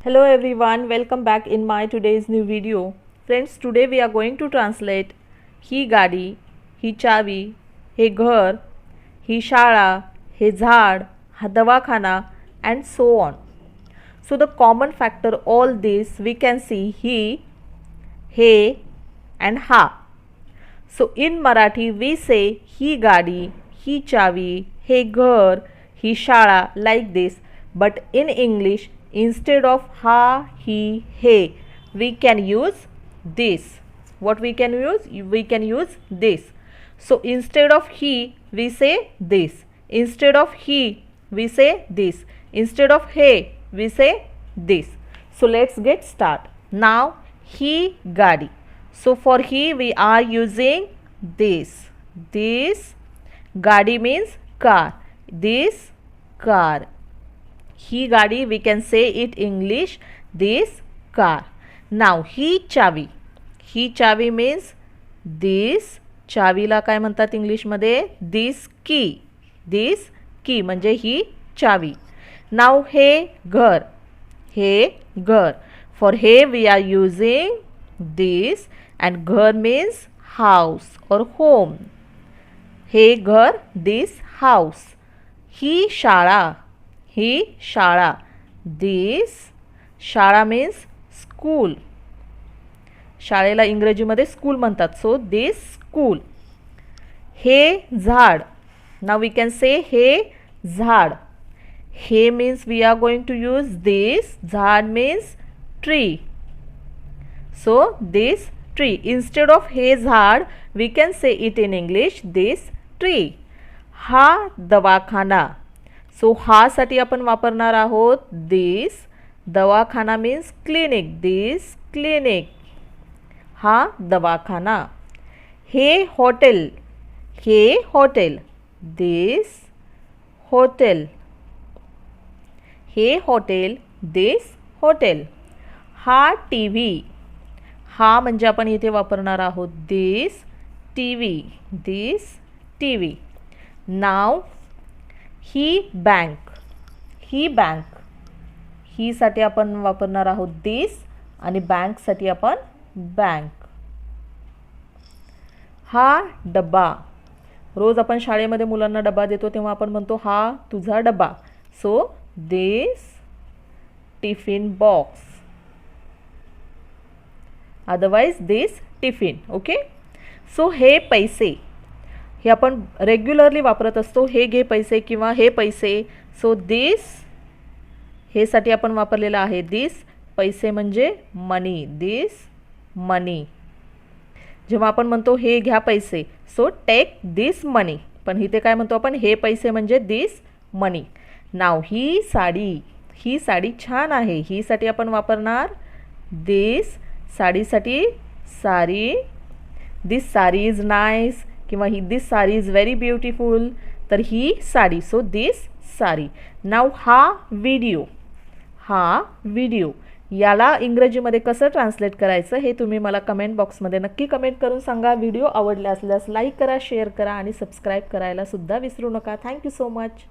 Hello everyone, welcome back in my today's new video. Friends, today we are going to translate ही गाडी, ही चावी, हे घर, ही शाळा, हे झाड, हा दवाखाना and so on. So the common factor all this we can see he, and ha. So in Marathi we say ही गाडी, ही चावी, हे घर, ही शाळा like this, but in English instead of ha, he, we can use this. What we can use? We can use this. So instead of he, we say this. Instead of he, we say this. Instead of he, we say this. So let's get start. Now he gadi. So for he we are using this. This gadi means car. This car. ही गाडी we can say it English this car. Now ही चावी. ही चावी means this. चावीला काय म्हणतात इंग्लिशमध्ये? this key. this key म्हणजे ही चावी. Now हे घर. हे घर. For हे we are using this and घर means house or home. हे घर this house. ही शाळा. ही शाळा. this शाळा means school. शाळेला इंग्रजीमध्ये स्कूल म्हणतात. So this school. हे झाड. नाउ वी कॅन से हे झाड. हे means we are going to use this. झाड means tree. So this tree. Instead of हे झाड we can say it in English this tree. हा दवाखाना. सो हा साठी आपण वापरणार आहोत this. दवाखाना मीन्स क्लिनिक. this clinic. हा दवाखाना. हे हॉटेल. हे हॉटेल. this hotel. हे हॉटेल this हॉटेल. हा टीव्ही. हा म्हणजे आपण इथे वापरणार आहोत this टीव्ही. this TV. नाव ही बँक. ही बँक. ही साठी आपण वापरणार आहोत this आणि बँक साठी आपण बँक. हा डबा. रोज आपण शाळेमध्ये मुलांना डबा देतो तेव्हा आपण म्हणतो हा तुझा डबा. So this tiffin box. Otherwise this tiffin. Okay. So हे पैसे. हे आपण रेग्युलरली वापरत असतो. हे घे पैसे किंवा हे पैसे. सो दिस हे साठी आपण वापरलेला आहे दिस. पैसे म्हणजे मनी. दिस मनी. जेव्हा आपण म्हणतो हे घ्या पैसे सो टेक दिस मनी. पण इथे काय म्हणतो आपण? हे पैसे म्हणजे दिस मनी. नाव ही साडी. ही साडी छान आहे. ही साठी आपण वापरणार दिस. साडीसाठी sari. This sari is nice किंवा ही this sari is very beautiful. तर ही साडी. So this sari. नाव हा व्हिडिओ. हा व्हिडिओ. याला इंग्रजीमध्ये कसं ट्रान्सलेट करायचं हे तुम्ही मला कमेंट बॉक्समध्ये नक्की कमेंट करून सांगा. व्हिडिओ आवडला असल्यास लाईक करा, शेअर करा आणि सबस्क्राईब करायला सुद्धा विसरू नका. Thank you so much.